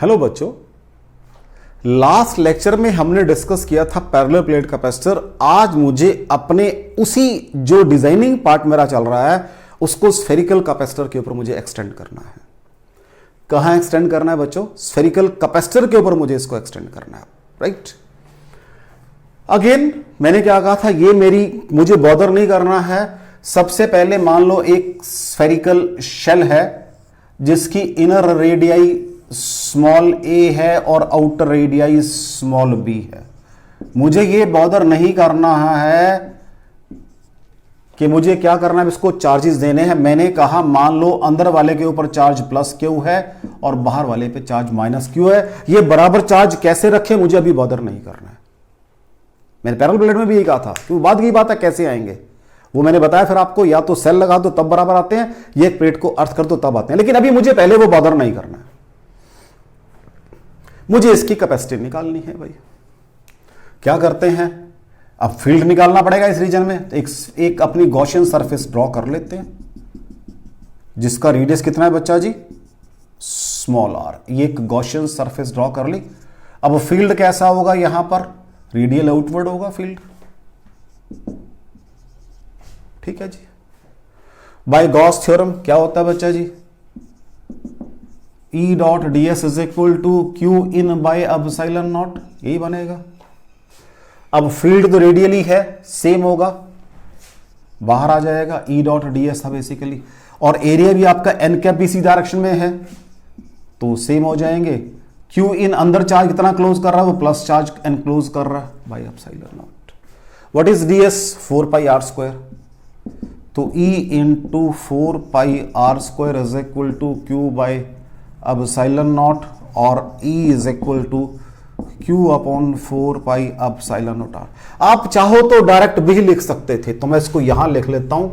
Hello बच्चों, last lecture में हमने डिस्कस किया था पैरेलल प्लेट कैपेसिटर। आज मुझे अपने उसी जो डिजाइनिंग पार्ट मेरा चल रहा है उसको स्फेरिकल कैपेसिटर के ऊपर मुझे एक्सटेंड करना है। कहां एक्सटेंड करना है बच्चों? स्फेरिकल कैपेसिटर के ऊपर मुझे इसको एक्सटेंड करना है, राइट। अगेन मैंने क्या कहा था, ये मुझे बॉदर नहीं करना है। सबसे पहले मान लो एक स्फेरिकल शेल है जिसकी इनर रेडियाई स्मॉल ए है और आउटर रेडियाई स्मॉल बी है। मुझे ये बॉदर नहीं करना है कि मुझे क्या करना है, इसको चार्जेस देने हैं। मैंने कहा मान लो अंदर वाले के ऊपर चार्ज प्लस क्यू है और बाहर वाले पे चार्ज माइनस क्यू है। ये बराबर चार्ज कैसे रखे मुझे अभी बॉदर नहीं करना है। मैंने पैरेलल प्लेट में भी यही कहा था, क्योंकि बाद की बात है कैसे आएंगे वो मैंने बताया फिर आपको, या तो सेल लगा दो तब बराबर आते हैं, ये प्लेट को अर्थ कर दो तब आते हैं। लेकिन अभी मुझे पहले वो बॉदर नहीं करना है, मुझे इसकी कैपेसिटी निकालनी है। भाई क्या करते हैं, अब फील्ड निकालना पड़ेगा इस रीजन में। एक अपनी गॉसियन सरफेस ड्रॉ कर लेते हैं जिसका रेडियस कितना है बच्चा जी, स्मॉल आर। ये एक गॉसियन सरफेस ड्रॉ कर ली। अब फील्ड कैसा होगा, यहां पर रेडियल आउटवर्ड होगा फील्ड, ठीक है जी। बाय गॉस थ्योरम क्या होता है बच्चा जी, E dot D S is equal to Q in by epsilon not, यही बनेगा। अब फील्ड तो रेडियली है, सेम होगा, बाहर आ जाएगा E डॉट डी एस था बेसिकली। और एरिया भी आपका एन कैप इसी डायरेक्शन में है तो सेम हो जाएंगे। क्यू इन अंदर चार्ज कितना क्लोज कर रहा है, वो प्लस चार्ज एनक्लोज कर रहा है by epsilon not. What is D S, 4 pi r square. तो E into 4 pi r square is equal to Q by epsilon not, और E is equal to Q upon 4 pi epsilon not r. आप चाहो तो direct भी लिख सकते थे, तो मैं इसको यहां लिख लेता हूं,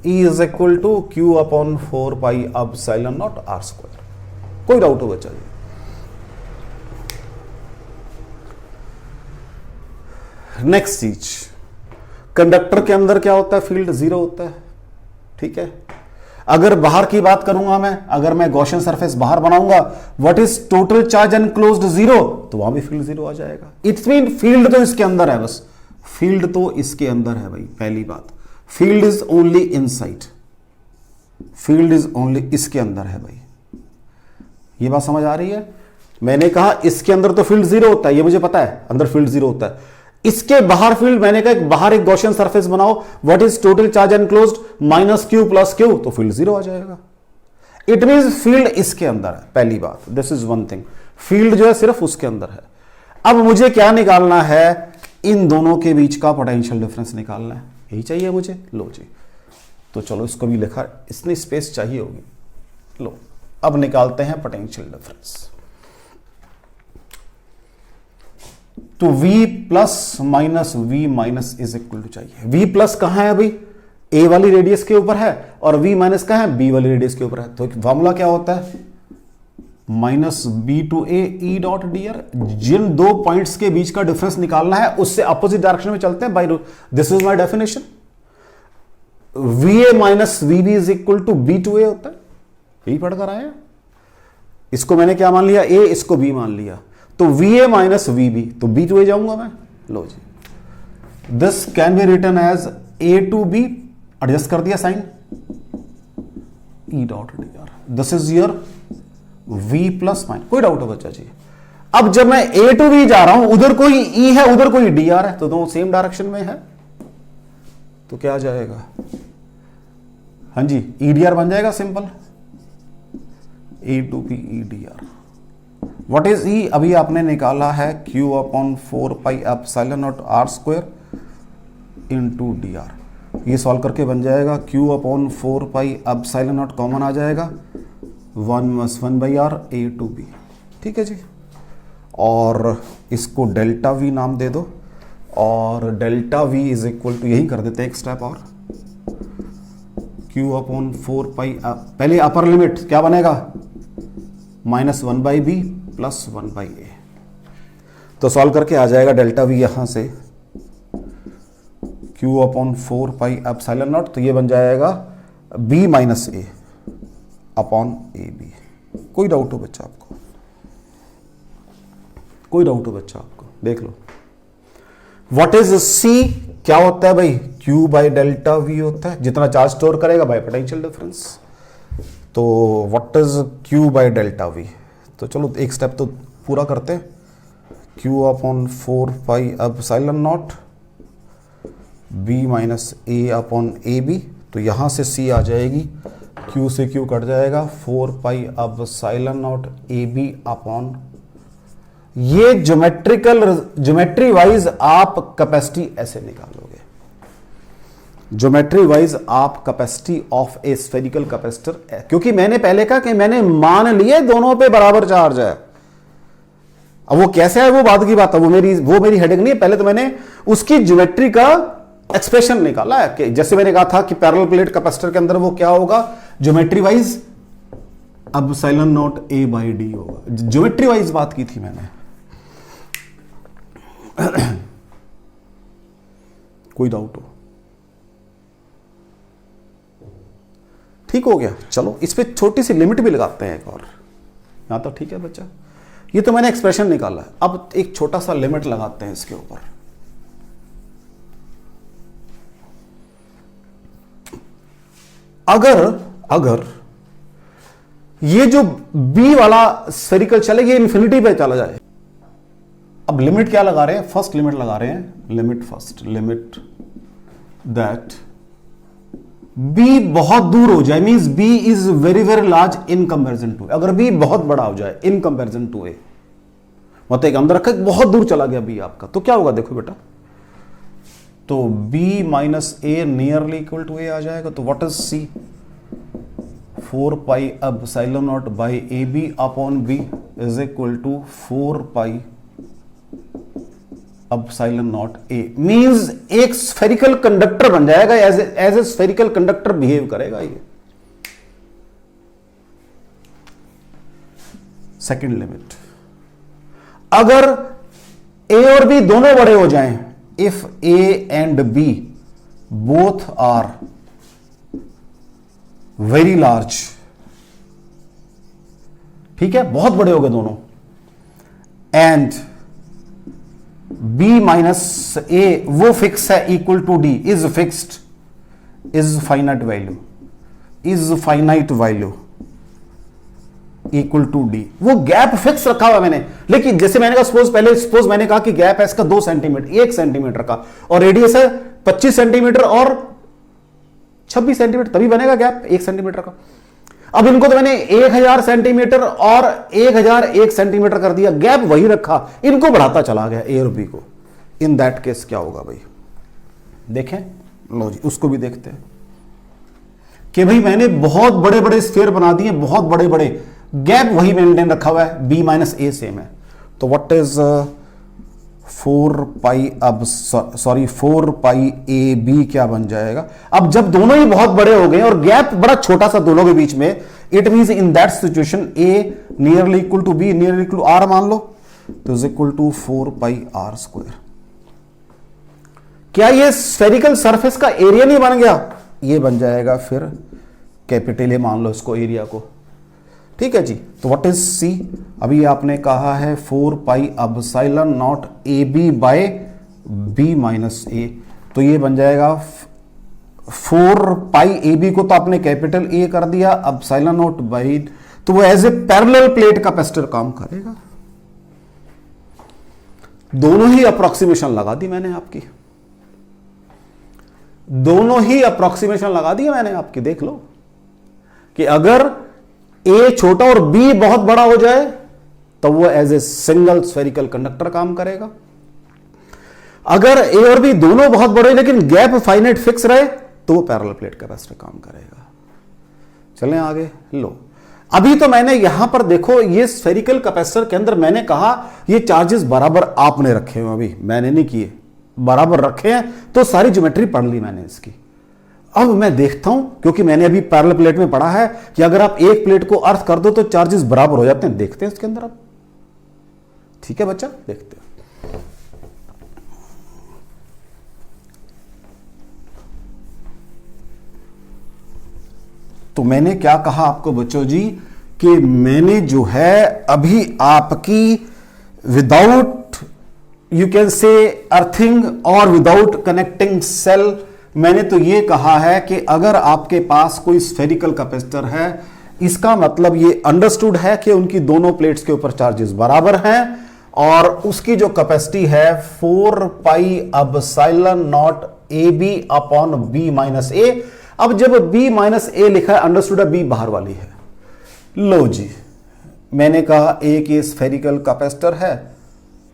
E is equal to Q upon 4 pi epsilon not are square. कोई डाउट हो बच्चा जी? नेक्स्ट चीज, कंडक्टर के अंदर क्या होता है, फील्ड जीरो होता है, ठीक है। अगर बाहर की बात करूंगा मैं, अगर मैं गॉसियन सरफेस बाहर बनाऊंगा, what is total charge enclosed zero, तो वहां भी फील्ड जीरो आ जाएगा। इट्स मीन फील्ड तो इसके अंदर है, बस फील्ड तो इसके अंदर है भाई। पहली बात, field is only inside, field is only इसके अंदर है भाई। ये बात समझ आ रही है? मैंने कहा इसके अंदर तो फील्ड जीरो होता है, ये मुझे पता है, अंदर फील्ड जीरो होता है। इसके बाहर फील्ड, मैंने कहा बाहर एक गॉसियन सरफेस बनाओ, what is total charge enclosed minus Q plus Q, तो फील्ड जीरो आ जाएगा। इट मींस फील्ड इसके अंदर है, पहली बात, this is one thing. Field जो है सिर्फ उसके अंदर है। अब मुझे क्या निकालना है, इन दोनों के बीच का पोटेंशियल डिफरेंस निकालना है, यही चाहिए मुझे। लो जी, तो चलो इसको भी लिखा, इसमें स्पेस चाहिए होगी। लो अब निकालते हैं पोटेंशियल डिफरेंस। तो V plus minus V minus is equal to चाहिए। V प्लस कहां है अभी, A वाली रेडियस के ऊपर है, और V माइनस कहां है, B वाली रेडियस के ऊपर है। तो फॉर्मूला क्या होता है, minus B to A E dot D R. जिन दो पॉइंट्स के बीच का डिफरेंस निकालना है उससे अपोजिट डायरेक्शन में चलते हैं by rule. This is my definition. VA minus VB is equal to B to A होता है, यही पढ़कर आए हैं। इसको मैंने क्या मान लिया, A, इसको B मान लिया, तो VA माइनस VB, तो B टू A जाऊंगा मैं। लो जी, this can be written as A to B, adjust कर दिया sign, E dot D R. This is your V plus mine. कोई डाउट हो बच्चा जी? अब जब मैं A टू B जा रहा हूं, उधर कोई E है उधर कोई DR है, तो दोनों सेम डायरेक्शन में है, तो क्या आ जाएगा, हाँ जी, EDR बन जाएगा simple, A to B EDR। What is E, अभी आपने निकाला है Q upon 4 pi epsilon not are square into D R. ये सॉल्व करके बन जाएगा Q upon 4 pi epsilon not common आ जाएगा, 1 by R A to B, ठीक है जी। और इसको डेल्टा V नाम दे दो, और delta V is equal to, यही कर देते हैं एक स्टेप और, Q अपॉन 4 पाई, पहले अपर लिमिट क्या बनेगा, minus 1 by B plus 1 by A. तो सॉल्व करके आ जाएगा डेल्टा V यहां से Q upon 4 pi epsilon naught, तो ये बन जाएगा B minus A upon A B. कोई डाउट हो बच्चा आपको? कोई डाउट हो बच्चा आपको? देख लो। व्हाट इज सी? क्या होता है भाई? Q बाई डेल्टा V होता है, जितना चार्ज स्टोर करेगा बाय पोटेंशियल डिफरेंस। तो what is Q by delta V? तो चलो एक स्टेप तो पूरा करते हैं। Q upon 4 pi epsilon not B minus A upon AB। तो यहां से C आ जाएगी, Q से Q कट जाएगा, 4 pi epsilon not AB upon, ये ज्योमेट्री वाइज आप कैपेसिटी ऐसे निकालोगे। ज्योमेट्री वाइज आप capacity of A spherical capacitor, क्योंकि मैंने पहले कहा कि मैंने मान लिए दोनों पे बराबर चार्ज है। अब वो कैसे है वो बाद की बात है, वो मेरी हेडिंग नहीं है। पहले तो मैंने उसकी ज्योमेट्री का एक्सप्रेशन निकाला है कि जैसे मैंने कहा था कि पैरेलल प्लेट कैपेसिटर के अंदर वो क्या होगा geometry wise, epsilon naught A by D होगा। ज्योमेट्री वाइज बात की थी मैंने। कोई डाउट हो? ठीक हो गया। चलो इस पे छोटी सी लिमिट भी लगाते हैं एक और। यहां तो ठीक है बच्चा, ये तो मैंने एक्सप्रेशन निकाला है। अब एक छोटा सा लिमिट लगाते हैं इसके ऊपर। अगर ये जो B वाला स्फेरिकल चले, ये इंफिनिटी पे चला जाए। अब लिमिट क्या लगा रहे हैं? फर्स्ट लिमिट लगा रहे हैं, लिमिट दैट B बहुत दूर हो जाए, means B is very very large in comparison to. अगर B बहुत बड़ा हो जाए इन कंपैरिजन टू A, मतलब एक अंदर रखा बहुत दूर चला गया B आपका, तो क्या होगा? देखो बेटा, तो B minus A nearly equal to A आ जाएगा। तो what is C? 4 pi epsilon naught by AB upon B is equal to 4 pi epsilon naught A। Means एक स्फेरिकल कंडक्टर बन जाएगा, as a spherical conductor behave करेगा ये। Second limit, अगर A और B दोनों बड़े हो जाएं, if A and B both are very large, ठीक है, बहुत बड़े हो गए दोनों, एंड B माइनस A वो फिक्स है equal to D, is fixed, is finite value equal to D। वो गैप फिक्स रखा हुआ मैंने, लेकिन जैसे मैंने कहा सपोज मैंने कहा कि गैप है इसका 2 सेंटीमीटर, 1 सेंटीमीटर का, और रेडियस है 25 सेंटीमीटर और 26 सेंटीमीटर, तभी बनेगा गैप 1 सेंटीमीटर का। अब इनको तो मैंने 1000 सेंटीमीटर और 1001 सेंटीमीटर कर दिया, गैप वही रखा, इनको बढ़ाता चला गया A और B को। इन दैट केस क्या होगा भाई? देखें, लो जी उसको भी देखते हैं कि भाई मैंने बहुत बड़े बड़े स्फीयर बना दिए, बहुत बड़े बड़े, गैप वही मेंटेन रखा हुआ है, B माइनस A सेम है। तो व्हाट इज 4 पाई AB क्या बन जाएगा? अब जब दोनों ही बहुत बड़े हो गए और गैप बड़ा छोटा सा दोनों के बीच में, it means in that situation A nearly equal to B nearly equal to R मान लो, तो is equal to 4 pi R square. क्या ये स्फेरिकल सरफेस का एरिया नहीं बन गया? ये बन जाएगा फिर कैपिटल A मान लो इसको, एरिया को, ठीक है जी। तो व्हाट इज C? अभी आपने कहा है 4 pi epsilon not AB by B minus A, तो ये बन जाएगा 4 पाई AB को तो आपने कैपिटल A कर दिया, एप्सिलॉन नॉट बाय, तो वो as a parallel plate capacitor काम करेगा। दोनों ही अप्रोक्सीमेशन लगा दी मैंने आपकी, दोनों ही अप्रोक्सीमेशन लगा दी मैंने आपकी। देख लो कि अगर A छोटा और B बहुत बड़ा हो जाए तो वो as a single spherical conductor काम करेगा। अगर A और B दोनों बहुत बड़े लेकिन गैप फाइनाइट फिक्स रहे तो वो पैरेलल प्लेट कैपेसिटर काम करेगा। चलें आगे। लो अभी तो मैंने यहां पर देखो, ये स्फेरिकल कैपेसिटर के अंदर मैंने कहा ये चार्जेस बराबर आपने रखे हुए, अभी मैंने नहीं किए, बराबर रखे हैं, तो सारी ज्योमेट्री पढ़ ली मैंने इसकी। अब मैं देखता हूं, क्योंकि मैंने अभी पैरेलल प्लेट में पढ़ा है कि अगर आप एक प्लेट को अर्थ कर दो तो चार्जेस बराबर हो जाते हैं। देखते हैं इसके अंदर अब, ठीक है बच्चा, देखते हैं। तो मैंने क्या कहा आपको बच्चों जी कि मैंने जो है अभी आपकी without you can say earthing और विदाउट कनेक्टिंग सेल। मैंने तो ये कहा है कि अगर आपके पास कोई स्फेरिकल कैपेसिटर है, इसका मतलब ये अंडरस्टूड है कि उनकी दोनों प्लेट्स के ऊपर चार्जेस बराबर हैं और उसकी जो कैपेसिटी है 4 pi epsilon not A B upon B minus A. अब जब बी माइनस ए लिखा है, अंडरस्टूड है बी बाहर वाली है। लो जी, मैंने कहा एक ये स्फेरिकल कैपेसिटर है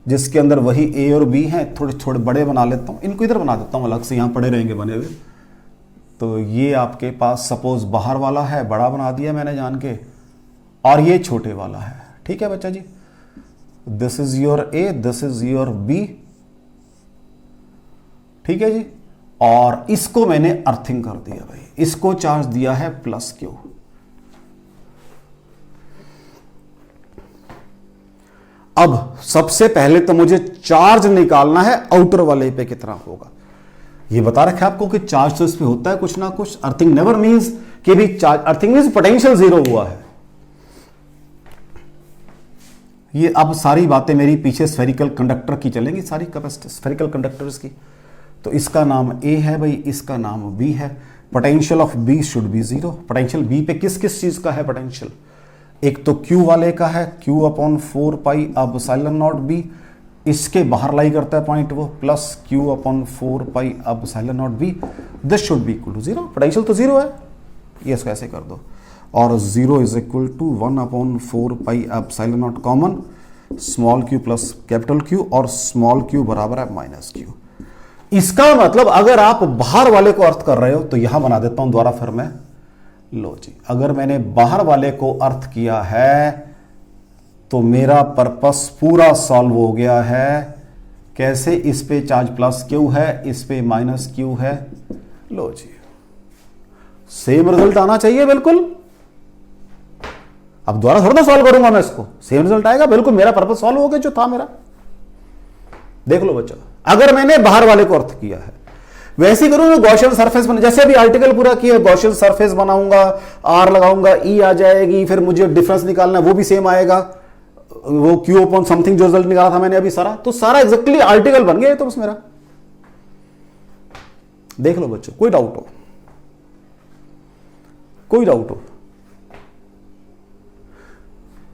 जिसके अंदर वही ए और बी हैं। थोड़े थोड़े बड़े बना लेता हूं, इनको इधर बना देता हूं अलग से, यहां पड़े रहेंगे बने हुए। तो ये आपके पास सपोज बाहर वाला है, बड़ा बना दिया मैंने जान के, और ये छोटे वाला है। ठीक है बच्चा जी, this is your A, this is your B. ठीक है जी, और इसको मैंने अर्थिंग कर दिया भाई, इसको चार्ज दिया है प्लस क्यू। अब सबसे पहले तो मुझे चार्ज निकालना है आउटर वाले पे कितना होगा। ये बता रखा है आपको कि चार्ज तो इस पे होता है कुछ ना कुछ। अर्थिंग नेवर मींस कि भी charge, earthing means potential zero हुआ है। ये अब सारी बातें मेरी पीछे स्फेरिकल कंडक्टर की चलेंगी, सारी कैपेसिटी स्फेरिकल कंडक्टर्स की। तो इसका नाम ए है भाई, इसका नाम बी है। Potential of B should be zero. Potential B पे किस किस चीज का है पोटेंशियल? एक तो क्यू वाले का है, Q upon 4 pi epsilon not B, इसके बाहर लाई करता है पॉइंट वो, plus Q upon 4 pi epsilon not B. This should be equal to zero. Potential तो जीरो है, ये इसको ऐसे कर दो। और zero is equal to 1 upon 4 pi epsilon not common, small Q plus capital Q, और स्मॉल क्यू बराबर है माइनस क्यू। इसका मतलब अगर आप बाहर वाले को अर्थ कर रहे हो तो यहां बना देता हूं दोबारा फिर मैं। लो जी, अगर मैंने बाहर वाले को अर्थ किया है तो मेरा पर्पस पूरा सॉल्व हो गया है। कैसे? इस पे चार्ज प्लस क्यू है, इस पे माइनस क्यू है। लो जी, सेम रिजल्ट आना चाहिए बिल्कुल। अब दोबारा थोड़ा ना सॉल्व करूंगा मैं इसको, सेम रिजल्ट आएगा बिल्कुल। मेरा पर्पस सॉल्व हो गया जो था मेरा। देख लो बच्चों, अगर मैंने बाहर वाले को अर्थ किया है, वैसे ही करूंगा गॉसियन सरफेस बना, जैसे अभी आर्टिकल पूरा किया, गॉसियन सरफेस बनाऊंगा, आर लगाऊंगा, ई आ जाएगी, फिर मुझे डिफरेंस निकालना है वो भी सेम आएगा, वो क्यू अपॉन समथिंग जो रिजल्ट निकाला था मैंने अभी सारा, तो सारा एग्जैक्टली आर्टिकल बन गया। तो बस मेरा देख लो बच्चों, कोई डाउट हो? कोई डाउट हो?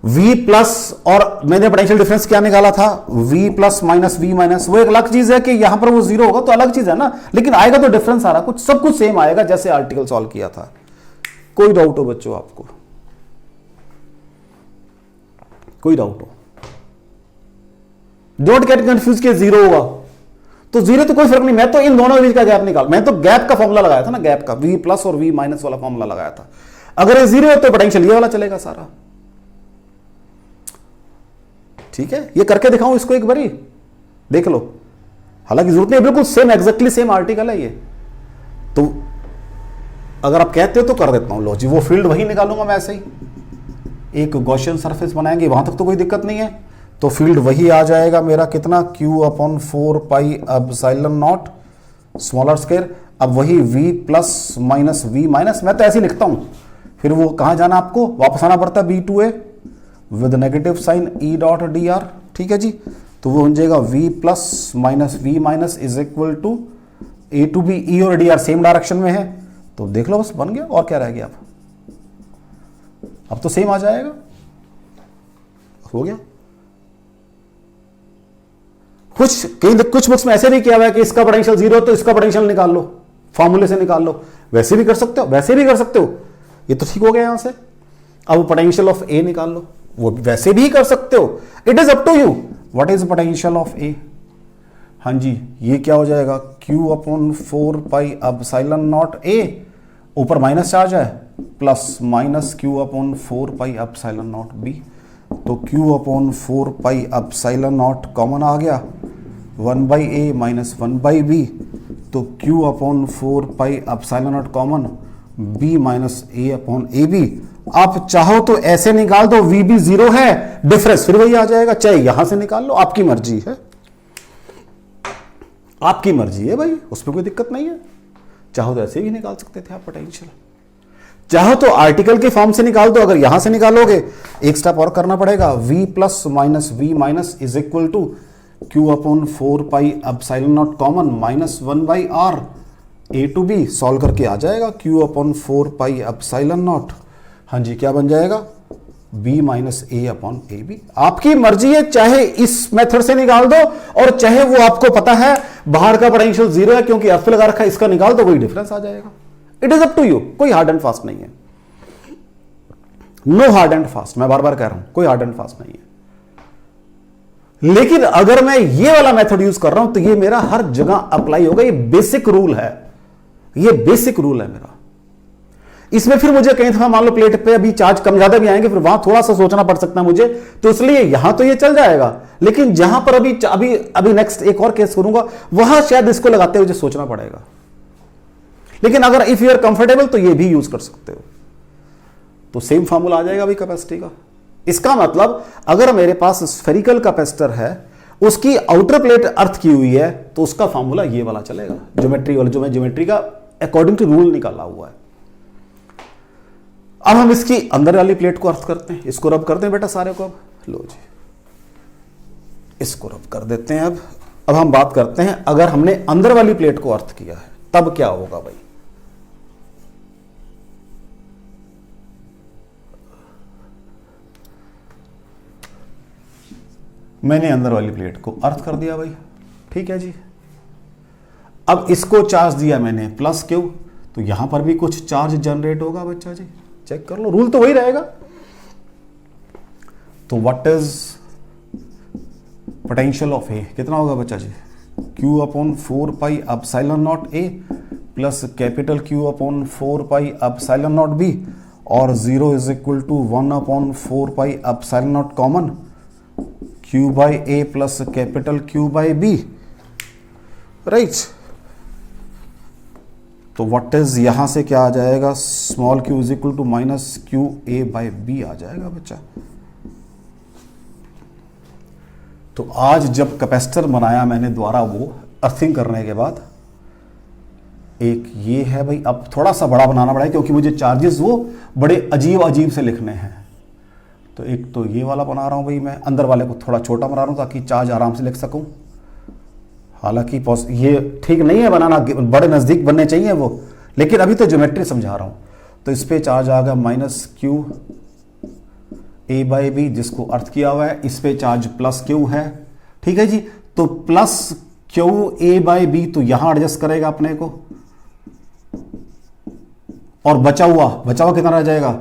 V प्लस, और मैंने पोटेंशियल डिफरेंस क्या निकाला था? V plus minus V minus. वो एक अलग चीज है कि यहां पर वो जीरो होगा तो अलग चीज है ना, लेकिन आएगा तो डिफरेंस आ रहा, कुछ सब कुछ सेम आएगा जैसे आर्टिकल सॉल्व किया था। कोई डाउट हो बच्चों आपको? कोई डाउट हो? डोंट गेट कंफ्यूज के जीरो होगा तो जीरो तो कोई फर्क नहीं। मैं तो इन दोनों के बीच का गैप निकाल, मैं तो गैप का फॉर्मूला लगाया था ना, गैप का V प्लस और V माइनस वाला फॉर्मूला लगाया था। अगर ये जीरो है तो पोटेंशियल ये वाला चलेगा सारा। ठीक है, ये करके दिखाऊं इसको एक बारी, देख लो। हालांकि जरूरत नहीं, बिल्कुल सेम एग्जैक्टली सेम आर्टिकल है ये। तो अगर आप कहते हो तो कर देता हूं। लो जी, वो फील्ड वही निकालूंगा मैं ऐसे ही। एक गॉसियन सरफेस बनाएंगे, वहां तक तो कोई दिक्कत नहीं है। तो फील्ड वही आ जाएगा मेरा, कितना? Q upon 4 pi epsilon not smaller square. अब वही V plus minus V minus, मैं तो ऐसे ही लिखता हूं। फिर वो कहां जाना आपको? वापस आना पड़ता है B2A with negative sign E dot dr। ठीक है जी, तो वो हो जाएगा V plus minus V minus is equal to A to B। E और dr सेम डायरेक्शन में है, तो देख लो बस बन गया। और क्या रह गया? अब तो सेम आ जाएगा, हो गया। कुछ बुक्स में ऐसे भी किया हुआ है कि इसका पोटेंशियल जीरो तो इसका पोटेंशियल निकाल लो, फॉर्मूले से निकाल लो। वैसे भी कर सकते हो, वैसे भी कर सकते हो। ये तो ठीक हो गया यहां से। अब पोटेंशियल ऑफ ए निकाल लो, वो वैसे भी कर सकते हो। It is up to you. What is potential of A? हाँ जी, ये क्या हो जाएगा? Q upon 4 pi epsilon not A, ऊपर माइनस चार्ज है, plus minus Q upon 4 pi epsilon not B. तो Q upon 4 pi epsilon not common आ गया, 1 by A minus 1 by B. तो Q upon 4 pi epsilon not common, B minus A upon A B. आप चाहो तो ऐसे निकाल दो, वी भी जीरो है, डिफरेंस फिर वही आ जाएगा। चाहे यहां से निकाल लो, आपकी मर्जी है, आपकी मर्जी है भाई, उसमें कोई दिक्कत नहीं है। चाहो तो ऐसे भी निकाल सकते थे आप पोटेंशियल, चाहो तो आर्टिकल के फॉर्म से निकाल दो, अगर यहां से निकालोगे एक स्टेप और करना पड़ेगा, v plus minus v minus is equal to q upon 4 pi epsilon not common minus 1 by r a to b, solve करके आ जाएगा q upon 4 pi epsilon naught, हाँ जी क्या बन जाएगा b minus a upon A B. आपकी मर्जी है, चाहे इस मेथड से निकाल दो और चाहे वो आपको पता है बाहर का पोटेंशियल जीरो है क्योंकि एफ लगा रखा है, इसका निकाल दो, वही डिफरेंस आ जाएगा। It is up to you, कोई हार्ड एंड फास्ट नहीं है, नो हार्ड एंड फास्ट, मैं बार बार कह रहा हूं कोई हार्ड एंड फास्ट नहीं है। लेकिन अगर मैं ये वाला मेथड यूज कर रहा हूं तो ये मेरा हर जगह अप्लाई होगा, ये बेसिक रूल है, ये बेसिक रूल है मेरा। इसमें फिर मुझे कहीं था मान लो प्लेट पे अभी चार्ज कम ज्यादा भी आएंगे, फिर वहां थोड़ा सा सोचना पड़ सकता है मुझे, तो इसलिए यहां तो ये चल जाएगा, लेकिन जहां पर अभी अभी अभी नेक्स्ट एक और केस करूंगा वहां शायद इसको लगाते हुए मुझे सोचना पड़ेगा। लेकिन अगर इफ यू आर कंफर्टेबल तो ये भी यूज कर सकते हो, तो सेम फॉर्मूला आ जाएगा अभी कैपेसिटी का। इसका मतलब अगर मेरे पास स्फेरिकल कैपेसिटर है, उसकी आउटर प्लेट अर्थ की हुई है, तो उसका फॉर्मूला ये वाला चलेगा, ज्योमेट्री वाला, जो मैं ज्योमेट्री का अकॉर्डिंग टू रूल निकाला हुआ है। अब हम इसकी अंदर वाली प्लेट को अर्थ करते हैं, इसको रब करते हैं बेटा सारे को। अब लो जी, इसको रब कर देते हैं। अब हम बात करते हैं अगर हमने अंदर वाली प्लेट को अर्थ किया है तब क्या होगा भाई। मैंने अंदर वाली प्लेट को अर्थ कर दिया भाई, ठीक है जी। अब इसको चार्ज दिया मैंने प्लस क्यू, तो यहां पर भी कुछ चार्ज जनरेट होगा बच्चा जी, चेक कर लो, रूल तो वही रहेगा। तो what is potential of A, कितना होगा बच्चा जी, Q upon 4 pi epsilon not A plus capital Q upon 4 pi epsilon not B, और 0 is equal to 1 upon 4 pi epsilon not common Q by A plus capital Q by B, right. तो what is यहां से क्या आ जाएगा, small q is equal to minus Q A by B आ जाएगा बच्चा। तो आज जब कैपेसिटर बनाया मैंने द्वारा वो अर्थिंग करने के बाद, एक ये है भाई, अब थोड़ा सा बड़ा बनाना पड़ा है क्योंकि मुझे चार्जेस वो बड़े अजीब अजीब से लिखने हैं। तो एक तो ये वाला बना रहा हूं भाई, मैं अंदर वाले को थोड़ा छोटा बना रहा हूं ताकि चार्ज आराम से लिख सकूं। हालांकि ये ठीक नहीं है बनाना, बड़े नज़दीक बनने चाहिए वो, लेकिन अभी तो ज्योमेट्री समझा रहा हूं। तो इस पे चार्ज आ गया minus Q A by B, जिसको अर्थ किया हुआ है, इस पे चार्ज प्लस क्यू है, ठीक है जी। तो plus Q A by B, तो यहां एडजस्ट करेगा अपने को, और बचा हुआ कितना रह जाएगा,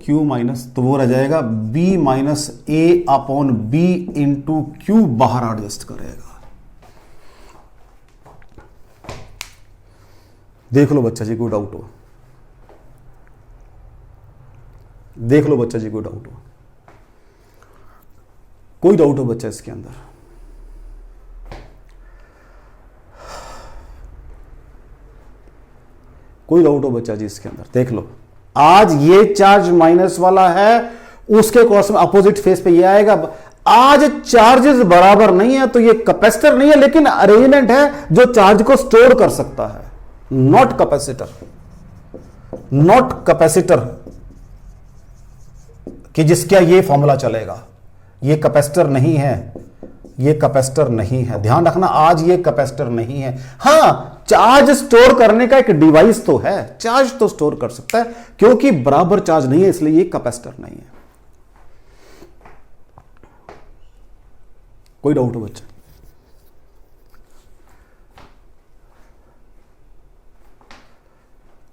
Q माइनस, तो वो रह जाएगा B minus A upon B into Q, बाहर एडजस्ट करेगा। देख लो बच्चा जी कोई डाउट हो, देख लो बच्चा जी कोई डाउट हो, कोई डाउट हो बच्चा इसके अंदर। कोई डाउट हो बच्चा जी इसके अंदर, देख लो। आज ये चार्ज माइनस वाला है, उसके कोर्स में अपोजिट फेस पे ये आएगा। आज चार्जेस बराबर नहीं है, तो ये कैपेसिटर नहीं है, लेकिन अरेंजमेंट है जो चार्ज को स्टोर कर सकता है, नॉट कैपेसिटर, नॉट कैपेसिटर कि जिसका ये फॉर्मूला चलेगा। ये कैपेसिटर नहीं है, ये कैपेसिटर नहीं है, ध्यान रखना, आज ये कैपेसिटर नहीं है। हां, चार्ज स्टोर करने का एक डिवाइस तो है, चार्ज तो स्टोर कर सकता है, क्योंकि बराबर चार्ज नहीं है इसलिए ये कैपेसिटर नहीं है। कोई डाउट हो बच्चा?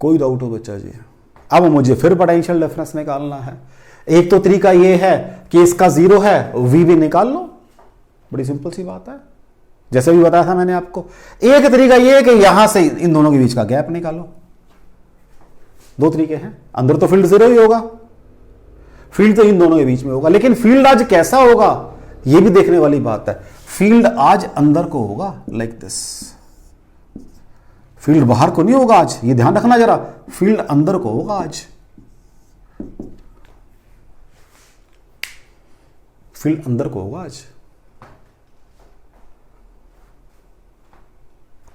कोई डाउट हो बच्चा जी? अब मुझे फिर पोटेंशियल डिफरेंस निकालना है। एक तो तरीका ये है कि इसका जीरो है, वी भी निकाल लो, बड़ी सिंपल सी बात है, जैसे भी बताया था मैंने आपको। एक तरीका ये है कि यहां से इन दोनों के बीच का गैप निकालो। दो तरीके हैं, अंदर तो फील्ड जीरो ही होगा, फील्ड तो इन दोनों के बीच में होगा, लेकिन फील्ड आज कैसा होगा ये भी देखने वाली बात है। फील्ड आज अंदर को होगा, लाइक दिस, फील्ड बाहर को नहीं होगा आज, ये ध्यान रखना जरा, फील्ड अंदर को होगा आज, फील्ड अंदर को होगा आज।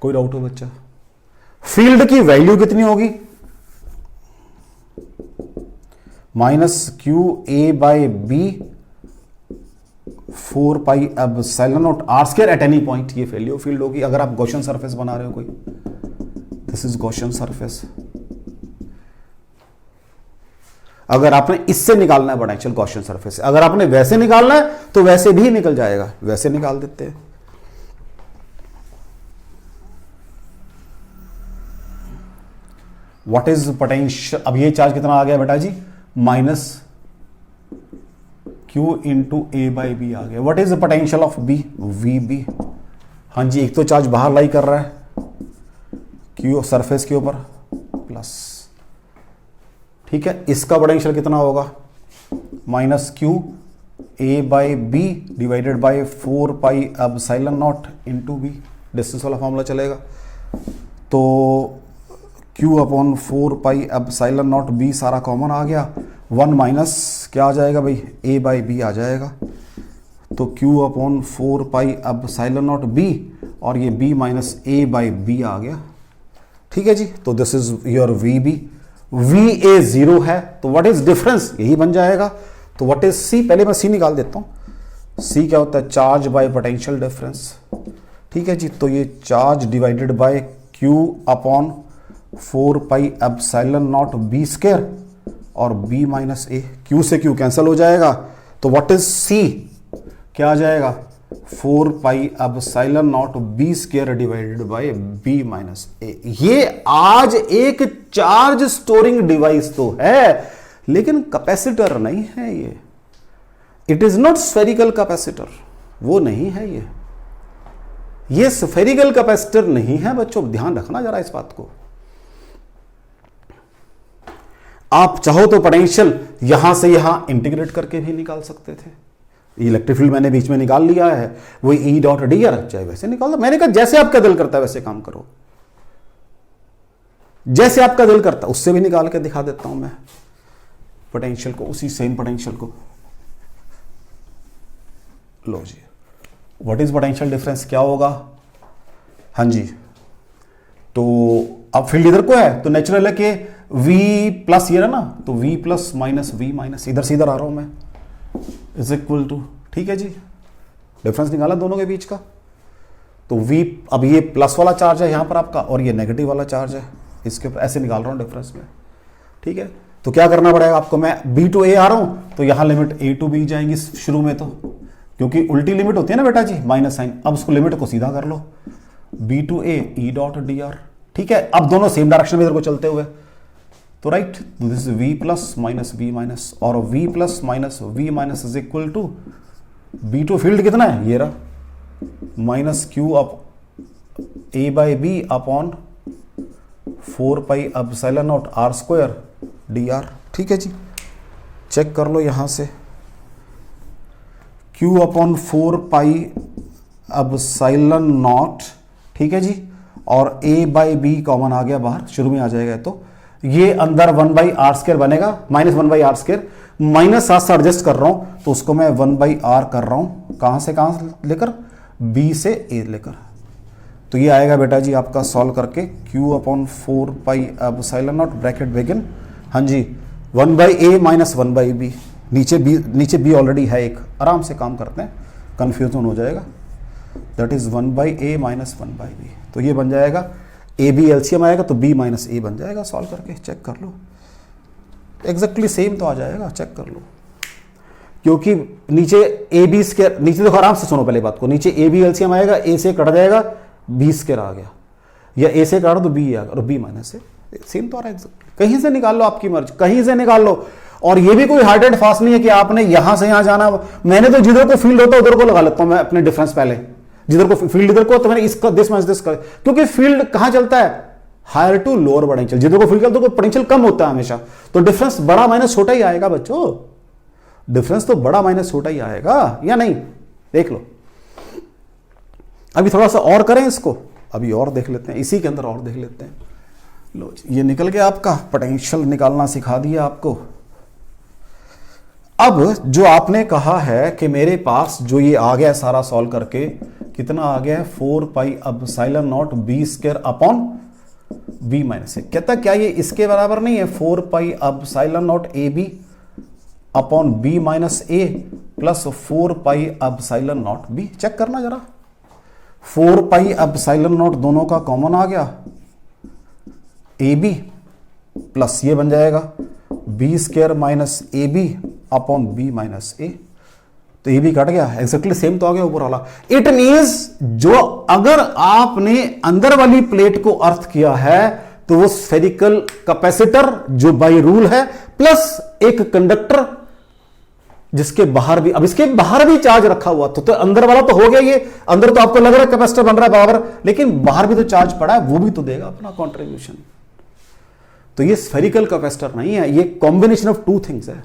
कोई डाउट हो बच्चा? फील्ड की वैल्यू कितनी होगी? Minus Q A by B 4 pi epsilon naught are square at any point. ये वैल्यू फील्ड होगी अगर आप गॉसियन सरफेस बना रहे हो कोई। This is Gaussian surface. अगर आपने इससे निकालना है पोटेंशियल गॉसियन सरफेस, अगर आपने वैसे निकालना है तो वैसे भी निकल जाएगा, वैसे निकाल देते हैं। व्हाट इज पोटेंशियल, अब ये चार्ज कितना आ गया बेटा जी, minus Q into A by B आ गया। What is the potential of B, V B. हाँ जी, एक तो चार्ज बाहर लाई कर रहा है क्यू सरफेस के ऊपर प्लस, ठीक है। इसका पोटेंशियल कितना होगा, minus Q A by B divided by 4 pi epsilon naught into B, distance वाला फॉर्मूला चलेगा। तो Q upon 4 pi epsilon naught B सारा कॉमन आ गया, 1 माइनस क्या आ जाएगा भाई, A बाई बी आ जाएगा। तो Q upon 4 pi epsilon naught B और ये B minus A by B आ गया, ठीक है जी। तो this is your V B. V A 0 है तो व्हाट इज डिफरेंस, यही बन जाएगा। तो व्हाट इज C, पहले मैं C निकाल देता हूं। C क्या होता है, चार्ज बाय पोटेंशियल डिफरेंस, ठीक है जी। तो ये charge divided by Q upon 4 pi epsilon not B square और B माइनस ए, Q से Q कैंसिल हो जाएगा। तो व्हाट इज C, क्या आ जाएगा, 4 pi epsilon not B square divided by B minus A. ये आज एक चार्ज स्टोरिंग डिवाइस तो है लेकिन कैपेसिटर नहीं है ये। It is not spherical capacitor, वो नहीं है ये स्फेरिकल कैपेसिटर नहीं है बच्चों, ध्यान रखना जरा इस बात को। आप चाहो तो पोटेंशियल यहां से यहां इंटीग्रेट करके भी निकाल सकते थे। इलेक्ट्रिक फील्ड मैंने बीच में निकाल लिया है, वो ई डॉट डी आर, चाहे वैसे निकाल दो। मैंने कहा जैसे आपका दिल करता है वैसे काम करो, जैसे आपका दिल करता है उससे भी निकाल के दिखा देता हूं मैं पोटेंशियल को, उसी सेम पोटेंशियल को। लो जी, व्हाट इज पोटेंशियल डिफरेंस, क्या होगा, हाँ जी। तो अब फील्ड इधर को है तो नेचुरल है कि V प्लस ये है ना, तो V plus minus V minus, इधर से इधर आ रहा हूं मैं, इज इक्वल टू, ठीक है जी। डिफरेंस निकाला दोनों के बीच का। तो V, अब ये प्लस वाला चार्ज है यहां पर आपका और ये नेगेटिव वाला चार्ज है, इसके ऊपर ऐसे निकाल रहा हूं डिफरेंस में, ठीक है। तो क्या करना पड़ेगा आपको, मैं B टू A आ रहा हूं तो यहां लिमिट A टू B जाएंगी शुरू में, तो क्योंकि उल्टी लिमिट होती है ना बेटा जी, माइनस साइन। अब उसको लिमिट को सीधा कर लो, B to A E dot D R, ठीक है। अब दोनों सेम डायरेक्शन में इधर को चलते हुए, तो right, this is V plus minus V minus, और V plus minus V minus is equal to B to field कितना है, ये रहा, minus Q up A by B upon 4 pi epsilon not are square D R, ठीक है जी। Check कर लो यहां से, Q upon 4 pi epsilon naught, ठीक है जी, और A बाई बी कॉमन आ गया बाहर, शुरू में आ जाएगा। तो ये अंदर 1 बाई आर स्क्वायर बनेगा, minus 1 by R square, minus साथ से एडजस्ट कर रहा हूं तो उसको मैं 1 बाई आर कर रहा हूं, कहां से लेकर, B से A लेकर। तो ये आएगा बेटा जी आपका सॉल्व करके Q upon 4 pi epsilon not bracket begin, हाँ जी, 1 by A minus 1 by B, नीचे B ऑलरेडी है एक, आराम से काम करते हैं, कंफ्यूजन हो जाएगा। That is 1 by A minus 1 by B। तो ये बन जाएगा AB एलसीएम आएगा तो B माइनस A बन जाएगा, सॉल्व करके चेक कर लो, एग्जैक्टली सेम तो आ जाएगा, चेक कर लो। क्योंकि नीचे AB स्क्वायर, नीचे देखो आराम से सुनो पहले बात को, नीचे AB एलसीएम आएगा, A से कट जाएगा, B स्क्वायर आ गया, या A से काटो तो B आ गया और B माइनस से, सेम तो आ रहा है। कहीं से निकाल लो, आपकी मर्जी, कहीं से निकाल लो। और ये भी कोई हार्ड एंड फास्ट नहीं है कि आपने यहां से यहां जाना। मैंने तो जिधर को फील्ड होता है उधर को लगा लेता हूं मैं अपने डिफरेंस, पहले जिधर को फील्ड इधर को तो मैंने इसका दिस माइनस दिस कर, क्योंकि फील्ड कहां चलता है, हायर टू लोअर पोटेंशियल, जिधर को फील्ड चलता है पोटेंशियल कम होता है हमेशा, तो डिफरेंस बड़ा माइनस छोटा ही आएगा बच्चों, डिफरेंस तो बड़ा माइनस छोटा ही आएगा, या नहीं, देख लो। अभी थोड़ा सा और करें इसको, अभी और देख लेते हैं, इसी के अंदर और देख लेते हैं। लो ये निकल गया आपका, पोटेंशियल निकालना सिखा दिया आपको। अब जो आपने कहा है कि मेरे पास जो ये आ गया सारा सॉल्व करके, कितना आ गया है, 4 pi epsilon not B square upon B minus A. कहता क्या ये इसके बराबर नहीं है, 4 pi epsilon not AB upon B minus A plus 4 pi epsilon not B. Check करना जरा, 4 पाई एप्सिलॉन नॉट दोनों का कॉमन आ गया, ए बी प्लस ये बन जाएगा B square minus A B upon B minus A. तो ये भी कट गया, एक्जैक्टली सेम तो आ गया ऊपर वाला। इट मींस जो अगर आपने अंदर वाली प्लेट को अर्थ किया है तो वो स्फेरिकल कैपेसिटर जो बाय रूल है, प्लस एक कंडक्टर जिसके बाहर भी, अब इसके बाहर भी चार्ज रखा हुआ, तो अंदर वाला तो हो गया, ये अंदर तो आपको लग रहा है कैपेसिटर बन रहा है बराबर, लेकिन बाहर भी तो चार्ज पड़ा है, वो भी तो देगा अपना कॉन्ट्रीब्यूशन। तो ये स्फेरिकल कैपेसिटर नहीं है, ये कॉम्बिनेशन ऑफ टू थिंग्स है।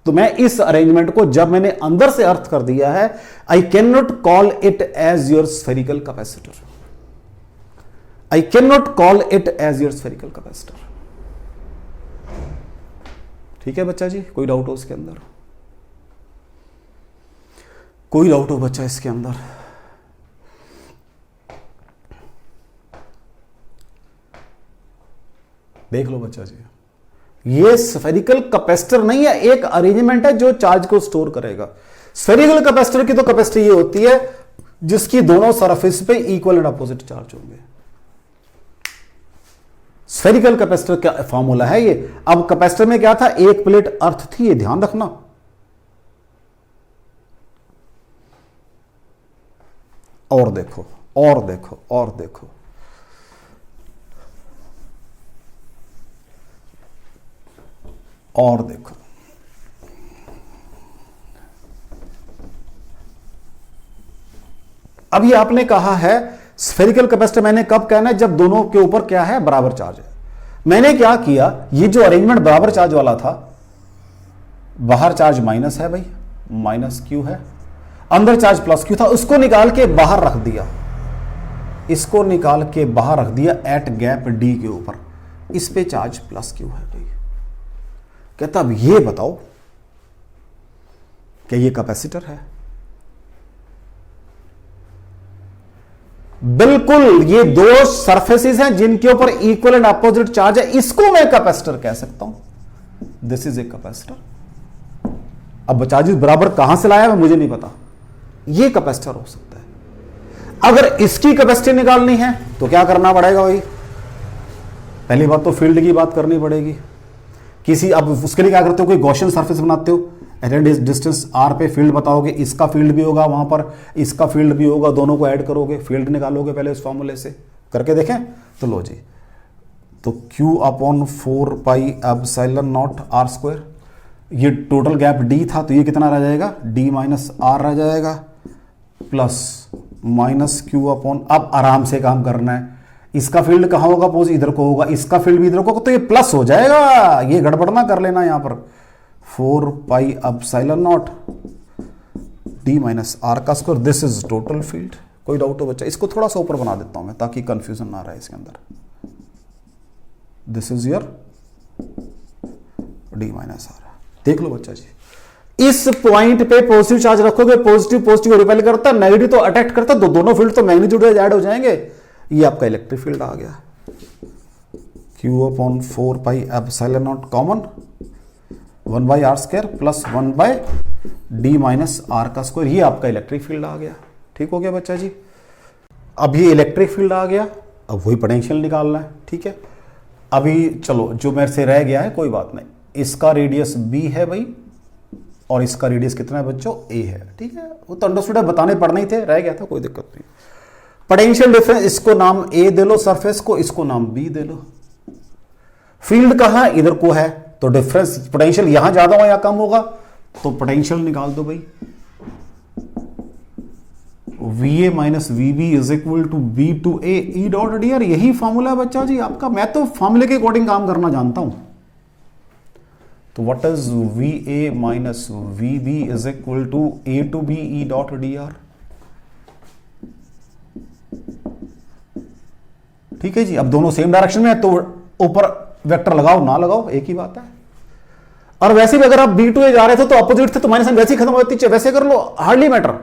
तो मैं इस अरेंजमेंट को जब मैंने अंदर से अर्थ कर दिया है, I can not call it as your spherical capacitor, I can not call it as your spherical capacitor. ठीक है बच्चा जी, कोई डाउट हो इसके अंदर? कोई डाउट हो बच्चा इसके अंदर? देख लो बच्चा जी, ये स्फेरिकल कैपेसिटर नहीं है, एक अरेंजमेंट है जो चार्ज को स्टोर करेगा। स्फेरिकल कैपेसिटर की तो कैपेसिटी ये होती है जिसकी दोनों सरफेस पे इक्वल एंड अपोजिट चार्ज होंगे। स्फेरिकल कैपेसिटर का फॉर्मूला है ये। अब कैपेसिटर में क्या था, एक प्लेट अर्थ थी, ये ध्यान रखना। और देखो और देखो और देखो, और देखो, अभी आपने कहा है स्फेरिकल कैपेसिटर, मैंने कब कहना है, जब दोनों के ऊपर क्या है, बराबर चार्ज है। मैंने क्या किया, ये जो अरेंजमेंट बराबर चार्ज वाला था, बाहर चार्ज माइनस है भाई, माइनस क्यू है, अंदर चार्ज प्लस क्यू था, उसको निकाल के बाहर रख दिया, इसको निकाल के बाहर रख दिया एट गैप डी के ऊपर, इस पे चार्ज प्लस क्यू है भाई। कहता अब ये बताओ क्या ये कैपेसिटर है? बिल्कुल, ये दो सरफेसेस हैं जिनके ऊपर इक्वल एंड अपोजिट चार्ज है, इसको मैं कैपेसिटर कह सकता हूं। This is a capacitor. अब चार्जेस बराबर कहां से लाया है मुझे नहीं पता, ये कैपेसिटर हो सकता है। अगर इसकी कैपेसिटी निकालनी है तो क्या करना पड़ेगा भाई, पहली बात तो फील्ड की बात करनी पड़ेगी किसी। अब उसके लिए क्या करते हो, कोई गॉसियन सरफेस बनाते हो, एट डिस्टेंस आर पे फील्ड बताओगे, इसका फील्ड भी होगा वहां पर, इसका फील्ड भी होगा, दोनों को ऐड करोगे, फील्ड निकालोगे पहले उस फॉर्मूले से। करके देखें तो लो जी, तो Q upon 4 pi epsilon not are square, ये टोटल गैप D था, तो ये कितना रह जाएगा, D माइनस आर रह जाएगा, प्लस माइनस Q अपॉन, अब आराम से काम करना है, इसका फील्ड कहां होगा, पोज इधर को होगा, इसका फील्ड भी इधर को, तो ये प्लस हो जाएगा, ये गड़बड़ ना कर लेना यहां पर। 4 pi epsilon not D minus R का square, this is total field. कोई डाउट हो बच्चा? इसको थोड़ा सा ऊपर बना देता हूं मैं ताकि कंफ्यूजन ना रहे इसके अंदर। This is your D minus R. देख लो बच्चा जी, इस पॉइंट पे पॉजिटिव चार्ज रखोगे, पॉजिटिव पॉजिटिव रिपेल करता, नेगेटिव तो अटैक करता, दोनों फील्ड तो मैग्नीट्यूड ऐड हो जाएंगे। ये आपका इलेक्ट्रिक फील्ड आ गया, Q upon 4 pi epsilon not common 1 by R square plus 1 by D minus R का स्क्वायर, ये आपका इलेक्ट्रिक फील्ड आ गया। ठीक हो गया बच्चा जी? अब ये इलेक्ट्रिक फील्ड आ गया, अब वही पोटेंशियल निकालना है। ठीक है, अभी चलो जो मेरे से रह गया है कोई बात नहीं, इसका रेडियस b है भाई, और इसका रेडियस कितना है बच्चों, a है। ठीक है, वो तो अंडरस्टूड है, बताने पड़ना ही थे, रह गया था, कोई दिक्कत नहीं। पोटेंशियल डिफरेंस, इसको नाम a दे लो सरफेस को, इसको नाम b दे लो। फील्ड कहां, इधर को है, तो डिफरेंस पोटेंशियल यहां ज्यादा हो या कम होगा, तो पोटेंशियल निकाल दो भाई, VA minus VB is equal to B to A E dot D R. यही फॉर्मूला है बच्चा जी आपका, मैं तो फॉर्मूले के अकॉर्डिंग काम करना जानता हूं। तो what is VA minus VB is equal to A to B E dot D R. ठीक है जी, अब दोनों सेम डायरेक्शन में है तो ऊपर वेक्टर लगाओ ना लगाओ एक ही बात है। और वैसे भी अगर आप B टू A जा रहे थे तो अपोजिट थे तो माइनस वैसे ही खत्म हो जाती है, वैसे कर लो, हार्डली मैटर,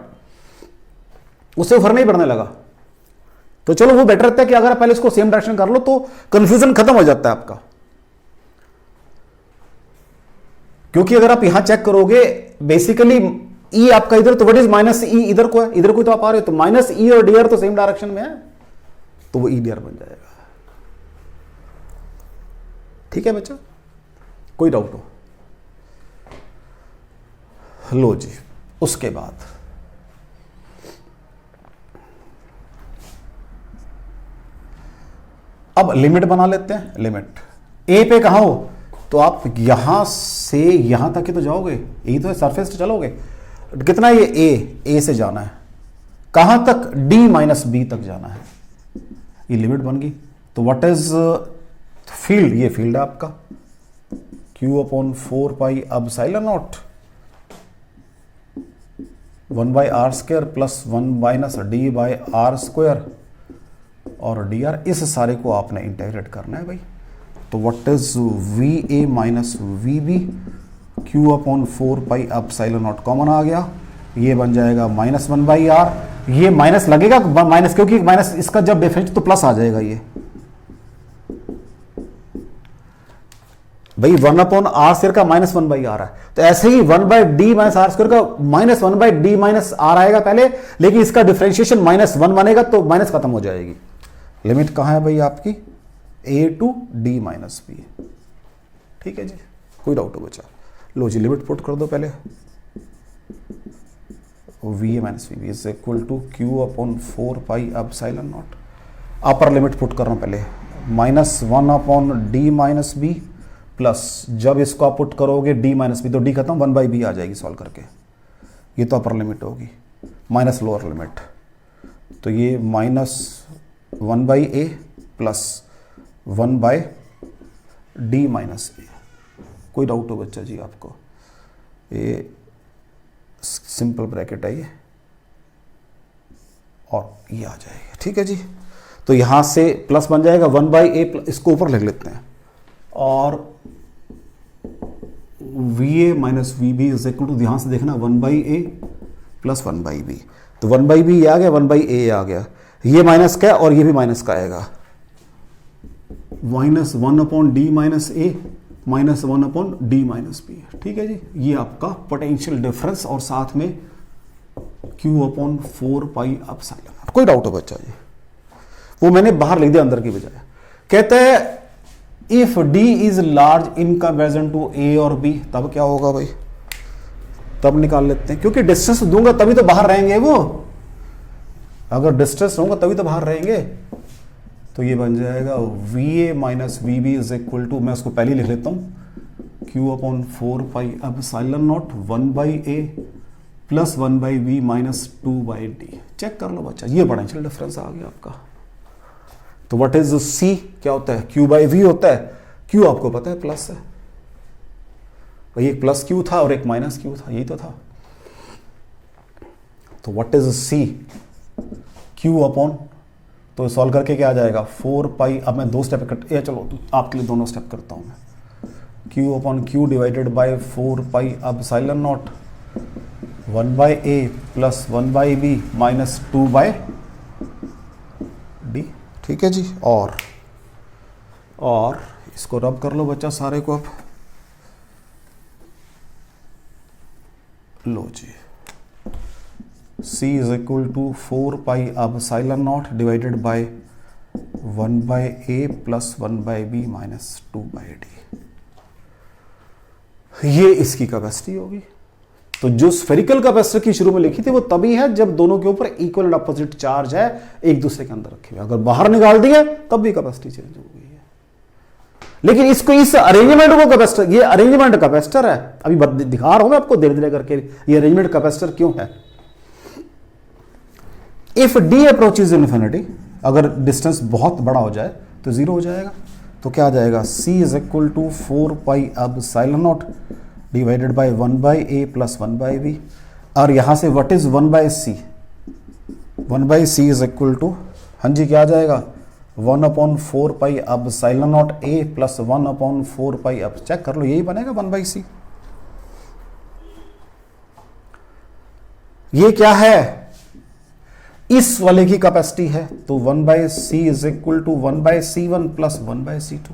उससे फर्क नहीं पड़ने लगा। तो चलो वो बेटर रहता है कि अगर आप पहले इसको सेम डायरेक्शन कर लो तो कंफ्यूजन खत्म हो जाता है आपका, क्योंकि अगर आप यहां चेक करोगे बेसिकली ई आपका इधर, तो व्हाट इज माइनस ई इधर को है, इधर को तो आप आ रहे हो, तो माइनस ई और डी आर तो सेम डायरेक्शन में है, तो वो ई डी आर बन जाएगा। ठीक है बच्चा, कोई डाउट हो? लो जी, उसके बाद अब लिमिट बना लेते हैं। लिमिट ए पे कहां हो, तो आप यहां से यहां तक ही तो जाओगे, यही तो है, सरफेस तो चलोगे। कितना ये ए से जाना है, कहां तक, डी माइनस बी तक जाना है, ये लिमिट बन गई। तो व्हाट इज फील्ड, ये फील्ड है आपका Q upon 4 pi epsilon not 1 by R square plus 1 minus D by R square और डी आर, इस सारे को आपने इंटीग्रेट करना है भाई। तो what is V A minus V B, Q upon 4 pi epsilon not common आ गया, ये बन जाएगा माइनस 1 बाई आर, ये माइनस लगेगा माइनस, क्योंकि माइनस इसका जब डिफरेंस तो प्लस आ जाएगा ये भाई, 1 अपॉन आर स्क्वायर का माइनस 1 बाई आर है, तो ऐसे ही 1 by D minus R square का minus 1 by D minus R आएगा पहले, लेकिन इसका डिफरेंशिएशन माइनस 1 बनेगा तो माइनस खत्म हो जाएगी। लिमिट कहां है भाई आपकी, ए टू डी माइनस बी। ठीक है जी, कोई डाउट हो बच्चा? लो जी, लिमिट पुट कर दो पहले, V A minus V B is equal to Q upon 4 pi epsilon naught, upper limit put कर रहा हूं पहले, minus 1 upon D minus B plus, जब इसको आप पुट करोगे डी माइनस बी तो डी खत्म, 1 बाई बी आ जाएगी सॉल्व करके, ये तो अपर लिमिट होगी, माइनस लोअर लिमिट, तो ये minus 1 by A plus 1 by D minus A. कोई डाउट हो बच्चा जी आपको? ये सिंपल ब्रैकेट है ये, और ये आ जाएगा। ठीक है जी, तो यहां से प्लस बन जाएगा 1 बाई ए, इसको ऊपर लिख लेते हैं, और V A minus V B is equal to, ध्यान से देखना, 1 by A plus 1 by B, तो 1 बाई बी आ गया, 1 बाई ए आ गया, ये माइनस का है और ये भी माइनस का आएगा, minus 1 upon D minus A minus 1 upon D minus B. ठीक है जी, ये आपका पोटेंशियल डिफरेंस और साथ में Q अपॉन 4 पाई एप्सिलॉन। कोई डाउट हो बच्चा जी? वो मैंने बाहर लिख दिया अंदर की बजाय। कहते हैं if D is large in comparison to A और B, तब क्या होगा भाई? तब निकाल लेते हैं, क्योंकि डिस्टेंस दूंगा तभी तो बाहर रहेंगे वो, अगर डिस्टेंस होगा तभी तो बाहर रहेंगे। तो ये बन जाएगा V A minus V B is equal to, मैं उसको पहले ही लिख लेता हूं, Q upon 4 pi epsilon not 1 by A plus 1 by B minus 2 by D. Check कर लो बच्चा, ये पोटेंशियल डिफरेंस आ गया आपका। तो व्हाट इज C, क्या होता है, Q बाई V होता है, Q आपको पता है प्लस है भाई, एक प्लस Q था और एक माइनस Q था, यही तो था। तो what is C, Q upon, तो सॉल्व करके क्या आ जाएगा 4 पाई, अब मैं 2 स्टेप कट, या चलो आपके लिए दोनों स्टेप करता हूं मैं, Q upon Q divided by 4 pi epsilon not 1 by A plus 1 by B minus 2 by D. ठीक है जी, और इसको रब कर लो बच्चा सारे को। अब लो जी, C is equal to 4 pi epsilon naught divided by 1 by A plus 1 by B minus 2 by D, ये इसकी कैपेसिटी होगी। तो जो स्फेरिकल कैपेसिटर की शुरू में लिखी थी वो तभी है जब दोनों के ऊपर इक्वल एंड अपोजिट चार्ज है एक दूसरे के अंदर रखे हुए, अगर बाहर निकाल दिए तब भी कैपेसिटी चेंज हो गई है। लेकिन इसको, इस अरेंजमेंट को कैपेसिटर, ये अरेंजमेंट कैपेसिटर है, अभी दिखा रहा हूं मैं आपको धीरे धीरे करके ये अरेंजमेंट कैपेसिटर क्यों है। इफ डी अप्रोचेज इन्फिनिटी, अगर डिस्टेंस बहुत बड़ा हो जाए तो जीरो हो जाएगा, तो क्या आ जाएगा C is equal to 4 pi epsilon naught divided by 1 by A plus 1 by B, और यहां से what is 1 by C, 1 by C is equal to, हाँ जी क्या आ जाएगा 1 upon 4 pi epsilon not A plus 1 upon 4 pi एप, check कर लो यही बनेगा 1 बाई सी। ये क्या है, इस वाले की कैपेसिटी है, तो 1 by C is equal to 1 by C one plus 1 by C two.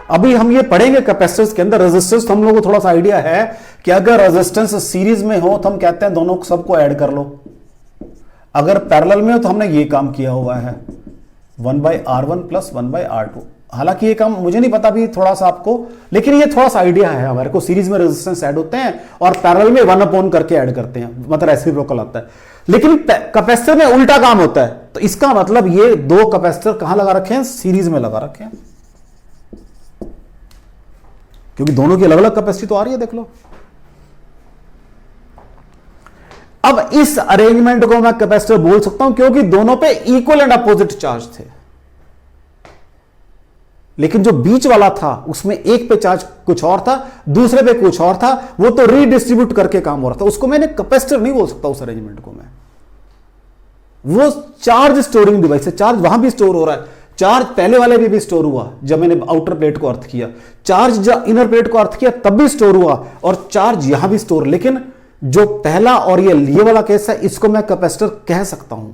अभी हम ये पढ़ेंगे कैपेसिटर्स के अंदर। रेजिस्टेंस तो हम लोगों को थोड़ा सा आइडिया है कि अगर रेजिस्टेंस सीरीज में हो तो हम कहते हैं दोनों सबको ऐड कर लो, अगर पैरेलल में हो तो हमने ये काम किया हुआ है 1/R1 प्लस 1/R2। हालांकि ये काम मुझे नहीं पता भी थोड़ा सा आपको, लेकिन ये थोड़ा सा आइडिया है हमारे को। सीरीज में रेजिस्टेंस ऐड होते हैं और पैरेलल में 1 करके ऐड करते हैं, मतलब रेसिप्रोकल आता है। लेकिन कैपेसिटर में उल्टा काम होता है, तो इसका मतलब ये दो कैपेसिटर कहां लगा रखे हैं, सीरीज में लगा रखे हैं, क्योंकि दोनों की अलग अलग कैपेसिटी तो आ रही है, देख लो। अब इस अरेंजमेंट को मैं कैपेसिटर बोल सकता हूं क्योंकि दोनों पे इक्वल एंड अपोजिट चार्ज थे, लेकिन जो बीच वाला था उसमें एक पे चार्ज कुछ और था, दूसरे पे कुछ और था, वो तो रीडिस्ट्रीब्यूट करके काम हो रहा था, उसको मैंने कैपेसिटर नहीं बोल सकता उस अरेंजमेंट को मैं। वो चार्ज स्टोरिंग डिवाइस है, चार्ज वहां भी स्टोर हो रहा है, चार्ज पहले वाले भी स्टोर हुआ जब मैंने आउटर प्लेट को अर्थ किया, चार्ज जब इनर प्लेट को अर्थ किया तब भी स्टोर हुआ, और चार्ज यहां भी स्टोर। लेकिन जो पहला और ये वाला केस है, इसको मैं कैपेसिटर कह सकता हूं,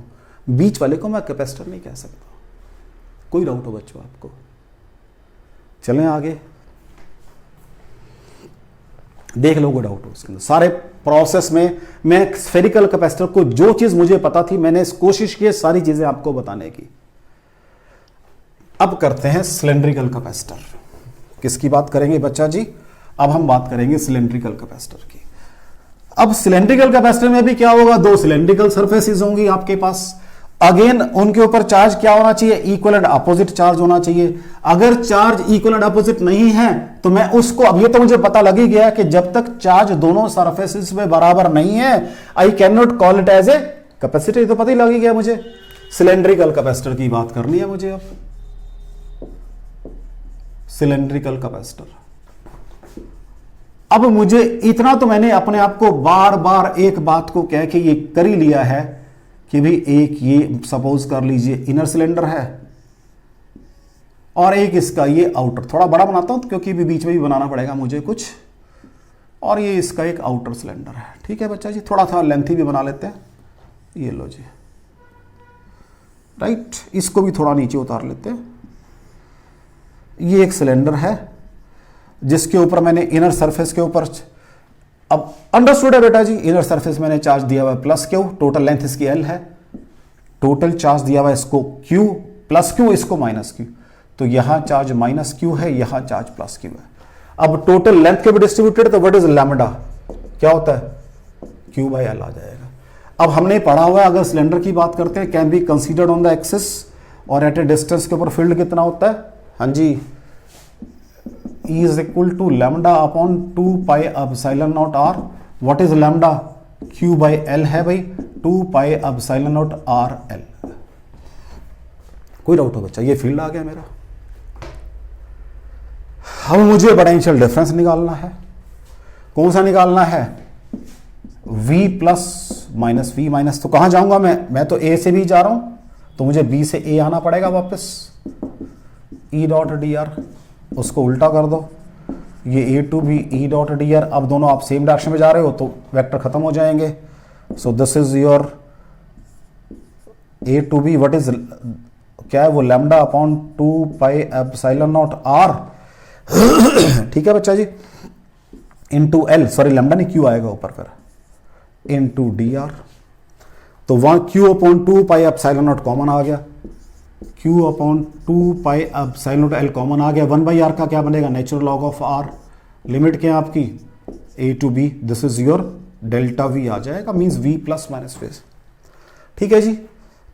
बीच वाले को मैं कैपेसिटर नहीं कह सकता। कोई डाउट हो बच्चों आपको? चलें आगे, देख लो कोई डाउट हो उसके अंदर। सारे प्रोसेस में मैं स्फेरिकल कैपेसिटर को जो चीज मुझे पता थी मैंने कोशिश की सारी चीजें आपको बताने की। अब करते हैं सिलेंड्रिकल कैपेसिटर। किसकी बात करेंगे बच्चा जी? अब हम बात करेंगे सिलेंड्रिकल कैपेसिटर की। अब सिलेंड्रिकल कैपेसिटर में भी क्या होगा, दो सिलेंड्रिकल सरफेसेस होंगी आपके पास। अगेन उनके ऊपर चार्ज क्या होना चाहिए, इक्वल एंड अपोजिट चार्ज होना चाहिए। अगर चार्ज इक्वल एंड अपोजिट नहीं है तो मैं उसको, अब ये तो मुझे पता लग ही गया कि जब तक चार्ज दोनों सरफेसेस में बराबर नहीं है I can not call it as a capacitor. तो पता ही लग ही गया मुझे। सिलेंड्रिकल कैपेसिटर की बात करनी है मुझे। अब सिलेंड्रिकल कैपेसिटर, अब मुझे इतना तो मैंने अपने आप को बार बार एक बात को कह के ये कर ही लिया है कि भी एक ये सपोज कर लीजिए इनर सिलेंडर है और एक इसका ये आउटर, थोड़ा बड़ा बनाता हूं क्योंकि भी बीच में भी बनाना पड़ेगा मुझे कुछ, और ये इसका एक आउटर सिलेंडर है। ठीक है बच्चा जी, थोड़ा सा लेंथी भी बना लेते हैं। ये लो जी, राइट, इसको भी थोड़ा नीचे उतार लेते हैं। ये एक सिलेंडर है जिसके ऊपर मैंने इनर सरफेस के ऊपर, अब अंडरस्टूड है बेटा जी, इनर सरफेस मैंने चार्ज दिया हुआ है प्लस क्यू, टोटल लेंथ इसकी एल है, टोटल चार्ज दिया हुआ है इसको क्यू, प्लस क्यू इसको माइनस क्यू, तो यहां चार्ज माइनस क्यू है, यहां चार्ज प्लस क्यू है। अब टोटल लेंथ के भी डिस्ट्रीब्यूटेड, तो व्हाट इज लैम्डा, क्या होता है, क्यू बाय एल आ जाएगा। अब हमने पढ़ा हुआ है अगर सिलेंडर की बात करते हैं, can be considered on the axis और एट ए डिस्टेंस के ऊपर फील्ड कितना होता है, हाँ जी, E is equal to lambda upon 2 pi epsilon naught r। what is lambda, q by l है भाई, 2 pi epsilon naught r l। कोई डाउट हो बच्चा? ये फील्ड आ गया मेरा। अब मुझे पोटेंशियल डिफरेंस निकालना है। कौन सा निकालना है, v plus minus v minus, तो कहां जाऊंगा मैं तो a से b जा रहा हूं, तो मुझे b से a आना पड़ेगा वापस। E डॉट डी आर, उसको उल्टा कर दो, ये A to B E dot D R. अब दोनों आप सेम डायरेक्शन में जा रहे हो तो वेक्टर खत्म हो जाएंगे। So this is your A to B, what is, क्या है वो, lambda upon 2 pi epsilon not R. ठीक है बच्चा जी, इनटू एल, सॉरी लैम्डा नहीं क्यू आएगा ऊपर फिर, इनटू डी आर। तो वहां Q upon 2 pi epsilon not common आ गया, Q upon 2 pi epsilon not L common आ गया। 1/r का क्या बनेगा, natural log of r। Limit क्या है आपकी, a to b, this is your delta v आ जाएगा, means v plus minus phase. ठीक है जी,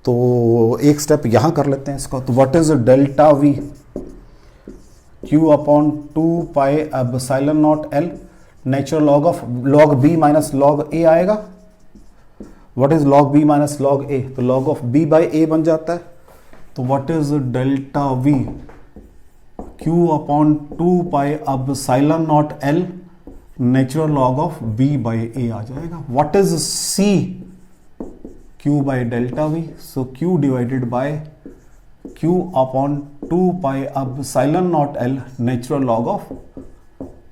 तो एक स्टेप यहां कर लेते हैं इसका। तो what is delta v, Q upon 2 pi epsilon not L, natural log of log b minus log a आएगा। What is log b minus log a, तो log of b by a बन जाता है। तो what is delta v, q upon 2 pi epsilon naught l, natural log of b by a आ जाएगा। What is c, q by delta v, so q divided bye q upon 2 pi epsilon naught l, natural log of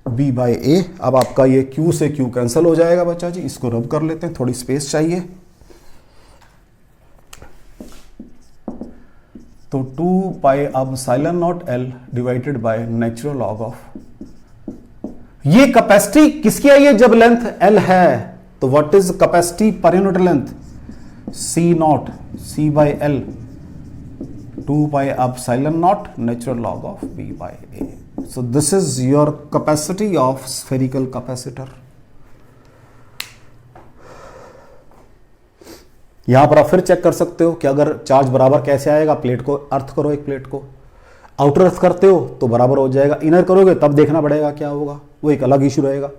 b by a। अब आपका ये q से q cancel हो जाएगा बच्चा जी, इसको रब कर लेते हैं, थोड़ी स्पेस चाहिए। तो 2 pi epsilon naught L divided by natural log of, ये कैपेसिटी किसकी आई है जब लेंथ एल है, तो what is capacity per unit length, C naught, C by L, 2 pi epsilon naught natural log of B by A. So this is your capacity of spherical capacitor. यहां पर आप फिर check कर सकते हो कि अगर चार्ज बराबर कैसे आएगा, प्लेट को अर्थ करो, एक प्लेट को आउटर अर्थ करते हो तो बराबर हो जाएगा, इनर करोगे तब देखना पड़ेगा क्या होगा, वो एक अलग इशू रहेगा.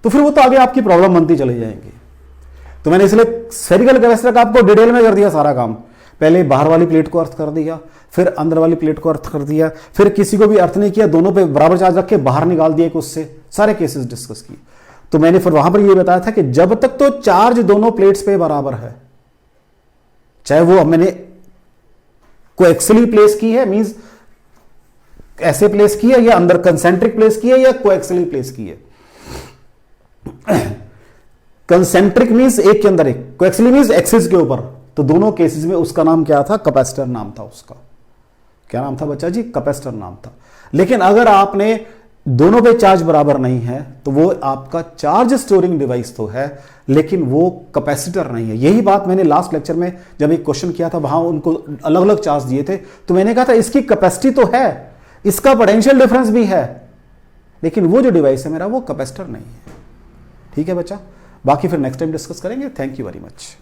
तो फिर वो तो आगे आपकी प्रॉब्लम बनती चली जाएंगी. तो मैंने इसलिए स्फेरिकल कैपेसिटर का आपको डिटेल में कर दिया सारा काम. पहले बाहर वाली प्लेट को अर्थ कर दिया, फिर अंदर वाली प्लेट को अर्थ कर दिया, फिर किसी को भी अर्थ नहीं किया, दोनों पे बराबर चार्ज रख के बाहर निकाल दिया कि उससे सारे केसेस डिस्कस किए. तो मैंने फिर वहां पर यह बताया था कि जब तक तो चार्ज दोनों प्लेट्स पे बराबर है, चाहे वो मैंने कोएक्सियली प्लेस की है, मींस ऐसे प्लेस की है, या अंदर कंसेंट्रिक प्लेस की है, या कोएक्सियली प्लेस की है. कंसेंट्रिक मींस एक के अंदर एक, कोएक्सियली मींस एक्सिस के ऊपर. तो दोनों केसेस में उसका नाम क्या था, कैपेसिटर नाम था उसका. क्या नाम था बच्चा जी, कैपेसिटर नाम था. लेकिन अगर आपने दोनों पे चार्ज बराबर नहीं है तो वो आपका चार्ज स्टोरिंग डिवाइस तो है, लेकिन वो कैपेसिटर नहीं है. यही बात मैंने लास्ट लेक्चर में जब एक क्वेश्चन किया था, वहां उनको अलग अलग चार्ज दिए थे, तो मैंने कहा था इसकी कैपेसिटी तो है, इसका पोटेंशियल डिफरेंस भी है, लेकिन वो जो डिवाइस है मेरा वो कैपेसिटर नहीं है. ठीक है बच्चा, बाकी फिर नेक्स्ट टाइम डिस्कस करेंगे. Thank you very much.